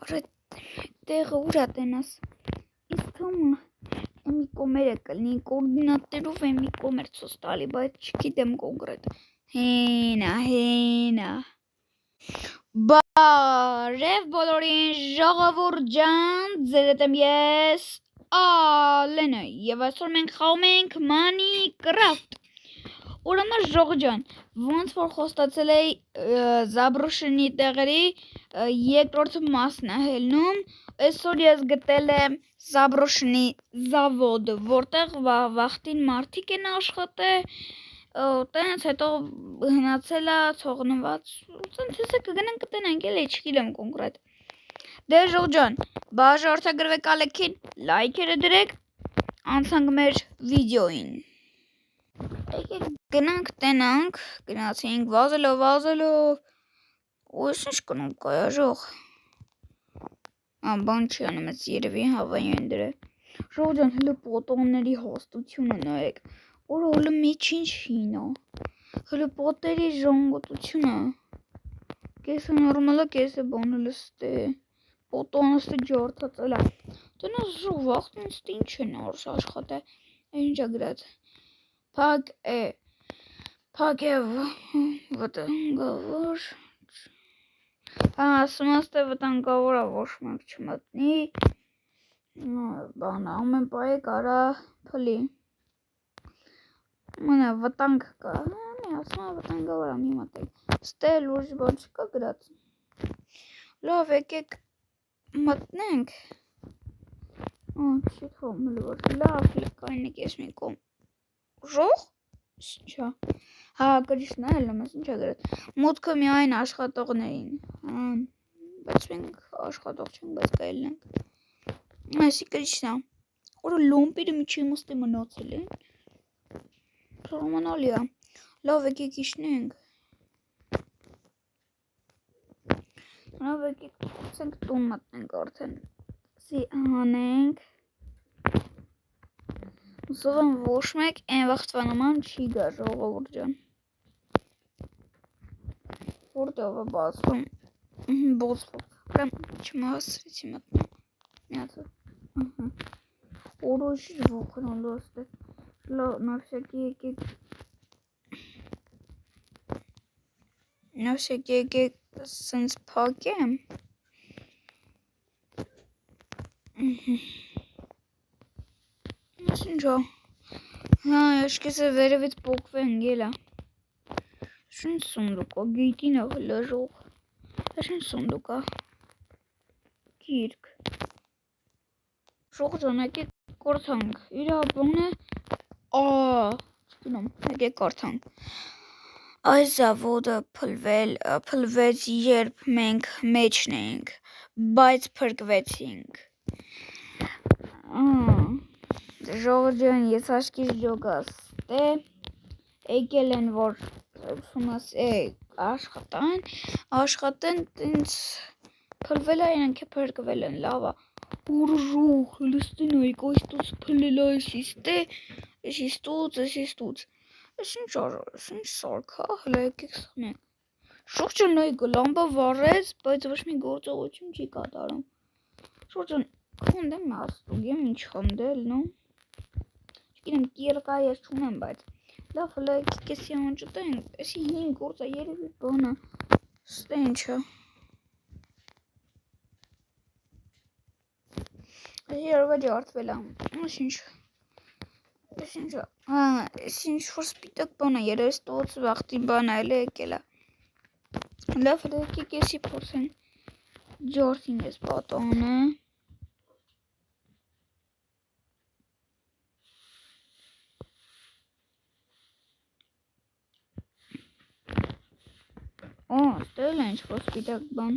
տեղը ուր է տենաս։ Իսկ թոմը էմի կոմերը կլնի կորդինատներով էմի կոմեր ցոց տալի, բայց չգիտեմ կոնկրետ։ Հենա։ Բարև բոլորին, ժողովուրդ ջան, ձեր հետ եմ ես Ալենը, եւ այսօր մենք խաղում ենք Minecraft։ Ուրեմն ժողովուրդ ջան, ոնց որ խոստացել էի Զաբրուշինի տեղերի երկրորդ մասն է հելնում, այսօր ես գտել եմ Զաբրուշինի զավոդը, որտեղ վախտին մարդիկ են աշխատել, տենց հետո հնացել է թողնված, տենց հեսա կգնանք կտենանք էլի, չգիտեմ կոնկրետ։ Դե ժողովուրդ ջան, բաժարտագրվեք ալեքին, լայքերը դրեք, անցանք մեր վիդեոին։ Եկեք գնանք տենանք, գնացինք վազելով, ու ես ինչ կնում կայաժող։ Բան չի անում ես երևի հավային դրե։ Ժողովուրդ ջան, հլը պոտոնների հաստությունը նայեք, որը հլը միջին շինա, հլը պոտերի ժանգոտությունը, կեսը նորմալ է, կեսը բան հլը ստե, պոտոնը ստե ջարդածել է, տնաս ժող վախտին ստե ինչ են արս աշխատը, ինչա գրած, փակ է վտանգավոր, ասում աստե վտանգավոր է ոչ մեկ չմտնի, բան ամեն պայ է կարա փլի, մնա վտանգ կա, ասում է վտանգավոր է մի մտեք, ստե լուրջ բան չկա գրած, լավ եկեք մտնենք, չի թողում լուրջ, լավ կայնեք ես մի կոմ, ժող, ինչա, կրիշն է լում ես ինչա գրած, մուտքը միայն աշխատողներին, բայց մենք աշխատող չենք, բայց կայել ենք, այսի կրիշն է, որը լոմպիրը միջի մստի մնացել են, Ռոմանալի է, լավ եկեք իշնենք, լավ եկեք ցենք տուն մտնենք արդեն, սի հանենք, ուսով եմ ոչ մեկ են վաղտվա նման չի գա ժողովուրդ ջան, որտեղ է բացվում, բոցվում, ուրեմ չմահասրեցի մտնում, միացը, օրոշ վոխնալու աստե, на всякие sense փակեմ, ինչա, աշկեսը վերևից պոկվեն գելա, շուն սունդուկ է, գիտին է հլաժող, շուն սունդուկ է, կիրք, ժող ժան եկեք կորթանք, իրա բոն է, չգնում, եկեք կորթանք, այս զավոդը փլվեց երբ մենք մեջն էինք, բայց փրկվեցինք, ժողովուրդ ջան, ես աշկիս ջոգաստե, եկել են որ աշխատեն, տենց փլվել է իրանք է փրկվել են, լավա, ուրժող, լստին այք այստուց փլել է էսի ստուց, ես ինչ սարքա, հլա եկեք սխնենք, շող ճան այգը լամբա վարեց, բայց ոչ մի գործողություն չի կատարում, շող ճան, խոնդեմ աստուգ եմ ինչ խնդել, նո, չգինեմ կիրկա ես չունեմ, բայց, լավ հլա եկեք եսի անջտենք, եսի հին գործա երևի բանա, ստե ինչա, երովա ջարդվել եմ, ես ինչ որ սպիտակ բան է, երև ստոց վաղտի բան է, էլի եկել է, լավ հլա եկեք եսի փորձեն, ջարդին ես պատանը, ստել է ինչ որ սպիտակ բան,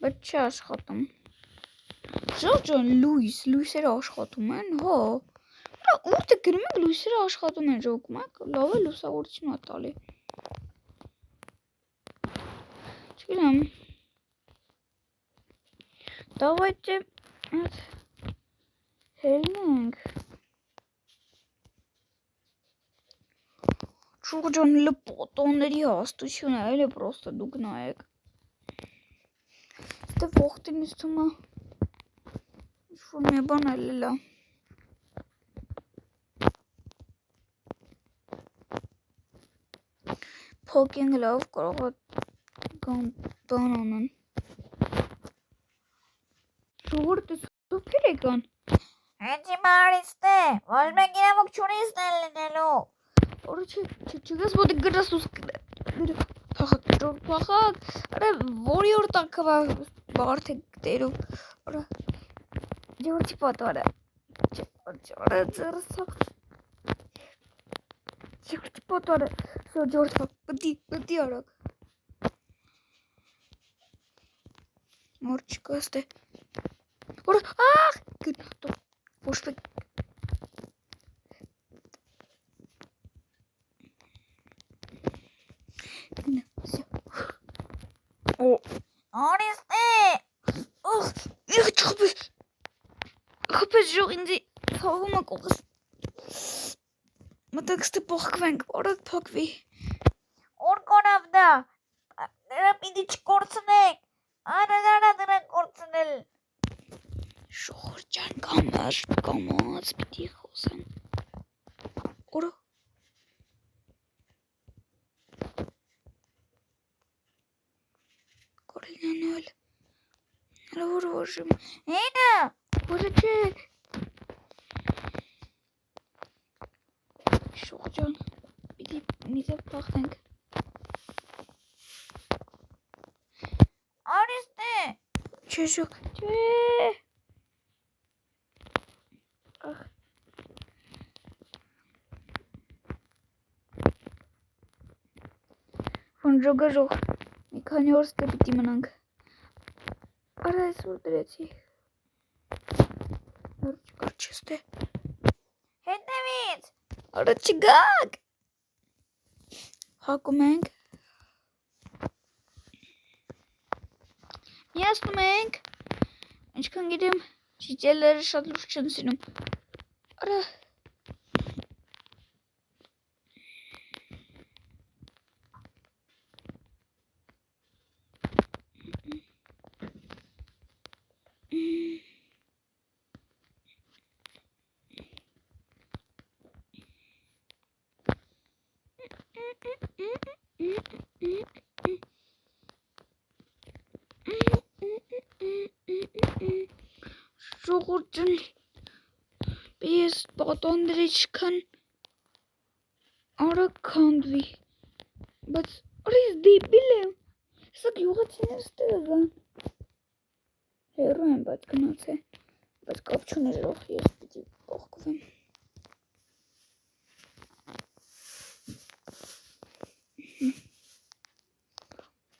բայց չի աշխատում, ժող ջան լույսերը աշխատում են, ուրդը գրում եք լույսերը աշխատում են ժողում եք, լավ է լուսավորություն է տալի, չգինեմ, դավայտե հելնենք, ժող ջան հլը պոտոնների հաստություն է, էլի պրոստը դուք նայեք, ստե Դե ողտին իստումա ինչ-որ մի բան էլ է Փոքինգ լավ կարող է բան անեն Ժողովուրդը ովքեր եկան Հենց հիմա արիստ է, ոչ մեկ իրավունք չունի ստել լինելու։ Օրը չգաս ոտը գրաս ուս փախակ, արա որի օր տակվա բարդ է տերով, արա ջորդի պատվարը, արա ձրսակ, ջորդի պատվարը, սո ջորդվա, պտի արակ, մոր չկաս դե, օրը, գնատո, ոչվեք, Արիստ է։ Խպես ժող ինձի թաղում է կողս, մտակստը պողկվենք, օրդ պողկվի, Ուր կոնավ դա, նրա պիտի չկործնեք, անհնար է նրան կործնել։ Ժողովուրդ ջան կամաց պիտի խոսեմ, օրը, Կարինյանել, հրավոր վարժեմ, Հինը, որը չէ, Ժող ջան, պիտի միզև պախնենք, արիստ է։ չէ ժող, չէ, Վանջոգա ժող, մի քանի օր ստե պիտի մնանք, արա ես որ դրեցի, որ չկար չստե, Հետևից։ արա չգակ, հակում ենք, միասնում ենք, ինչքան գիտեմ, շիճելերը շատ լուրջ չեն սինում, արա, Ժողովուրդ ջան, ես պատոնների չքան արագ քանդվի, բայց արա ես դեբիլ եմ, հեսա գյուղացիներ ստեղ գան, հերու եմ, բայց գնաց է, բայց կապ չուներ ժող, ես պիտի պողկվեմ,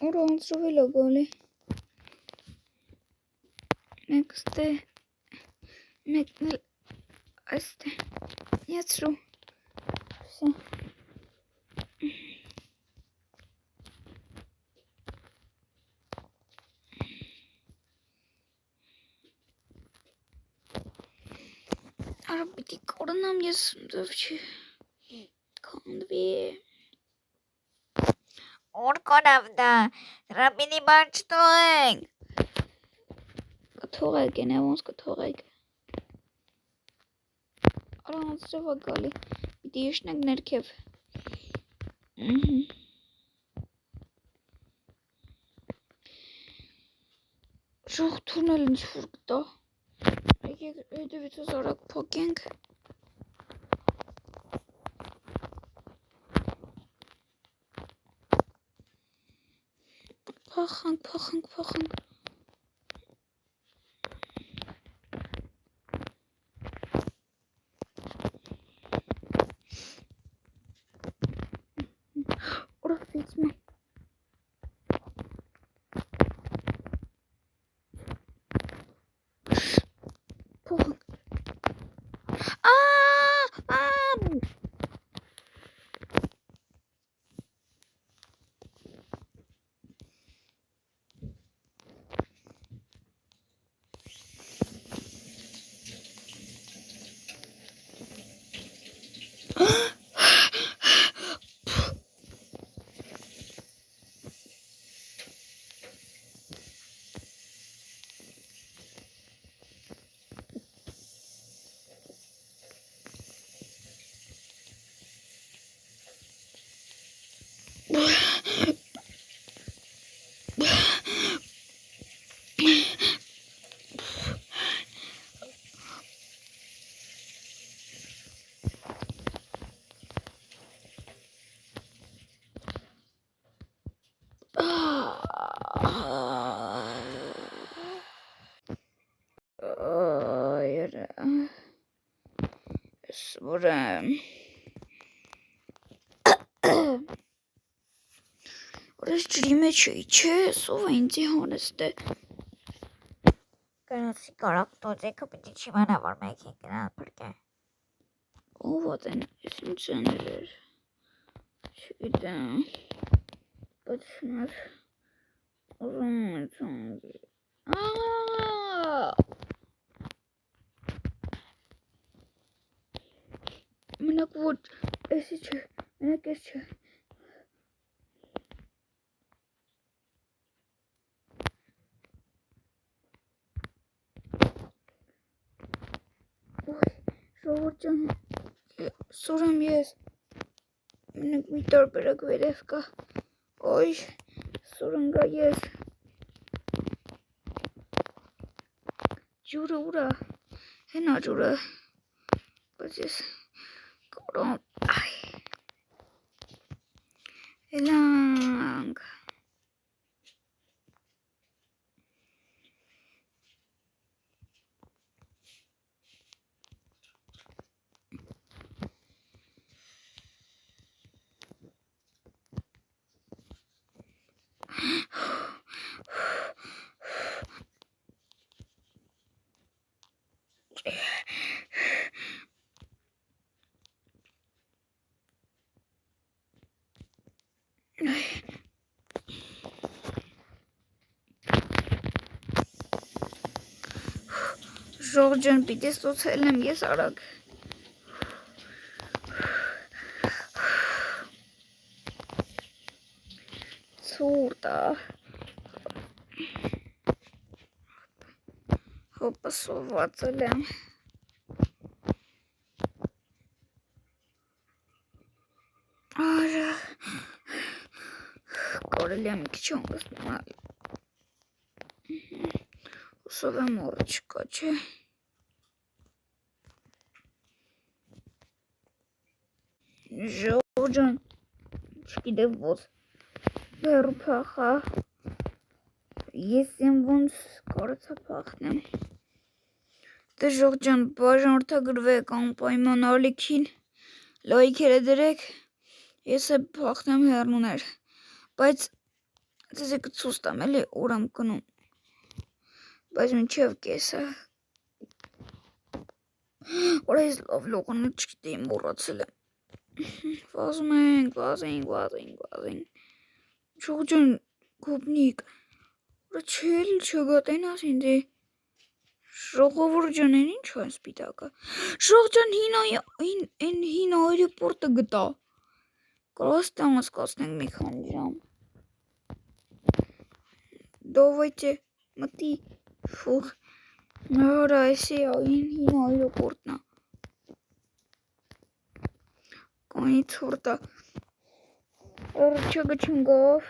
Արա անցրվել է գալի, մեկ ստե, մեկն էլ այստե, եծրու, վսե, Արա պիտի կորնամ ես դով չի, քանդվի, Ուր կոնավ դա, նրա պիտի բան չթողենք։ կթողեք, ենև ոնց կթողեք, Արա անցրև է գալի, պիտի իշնեք ներքև, Ժող թուրնել ինչ-որ կտա, հետևից ես արագ պոկենք, փախանք, Ուրա վիծմա, փոխանք, որ Որս ջրի մեջ էի, չէ, սով է ինձի հանեստ է։ Գնացի կարակ տոձեքը պիտի չիմանա, որ մեկ է գնալ պրկե։ Ով ատեն, ես ինչ ձեներ էր։ Չգիտեմ, բայց շնար ուզում է ծանգի։ Մենակ ոչ, էսի չէ, մենակ ես չէ։ Ժողովուրդ ջան, սուրեմ ես, մենակ մի տարբերակ վերև կա, ոյ, սուրեմ գա ես, ջուրը ուրա, հենա ջուրը, բայց ես կորոմ, այ, էլանք, ժողովուրդ ջան, պիտի ստոցել եմ ես արագ։ Ցուրտ է։ Հոպա սովածել եմ։ Արա, կարելի է մի քիչ հանգստանալ։ Հուսով եմ օր չկա, չէ։ Ժողովուրդ ջան, չգիտեմ ոնց հեռու փախա։ Ես եմ ոնց կարծա փախնեմ։ Դե ժողովուրդ ջան, բաժանորդագրվեք անպայման ալիքին, լայքերը դրեք, ես է փախնեմ հեռուներ, բայց ձեզ եկը ցույց տամ էլի ուր եմ գնում, բայց մինչև կեսը, որ այս լավ լողանը չգիտեի մոռացել եմ, վազում ենք, վազենք, ժողովուրդ ջան, գոբնիկ, որ չել չգատենաս ինձի, ժողովուրդ ջան, են ինչ այն սպիտակը, ժողովուրդ ջան, հին այրեպորտը գտա, կրաստ անցկացնենք մի քանի ժամ, դովայտե մտի, ֆուխ, նորա էսի հին այրեպորտն է, կանի ցուրտ է, չգ չնգով,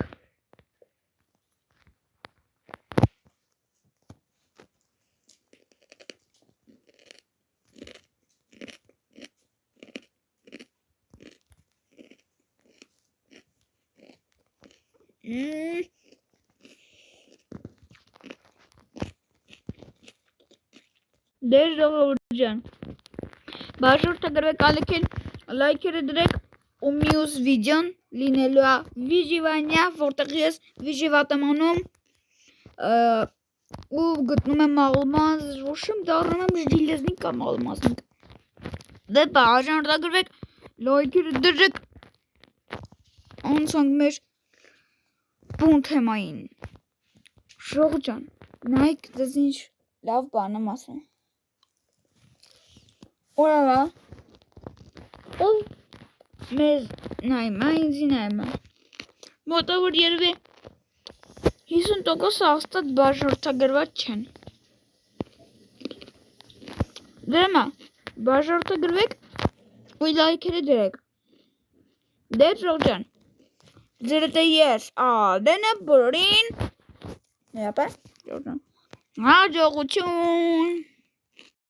Դե ժողովուրդ ջան, բաժանորդագրվեք ալիքին, լայքերը դրեք ու մյուս վիդեոն լինելու է վիժիվանյա, որտեղ ես վիժիվատ եմ անում ու գտնում եմ ալմազ, ոչ եմ դառնում եմ ժիլեզնիկ կամ ալմազնիկ։ Դե բաժանորդագրվեք, լայքերը դրեք, անցանք մեր բուն թեմային։ Ժողովուրդ ջան, նայեք դες ինչ լավ բան եմ ասում։ Օրավա, ով մեզ նայում է, ինձի նայում է։ Մոտավոր երևի 50% հաստատ բաժանորդագրված չեն։ Դրեմա, բաժանորդագրվեք ու լայքերը դրեք։ Դե ժողովուրդ ջան, ձեր հետ ես Ալենը բոլորին։ Հապա, հաջողություն։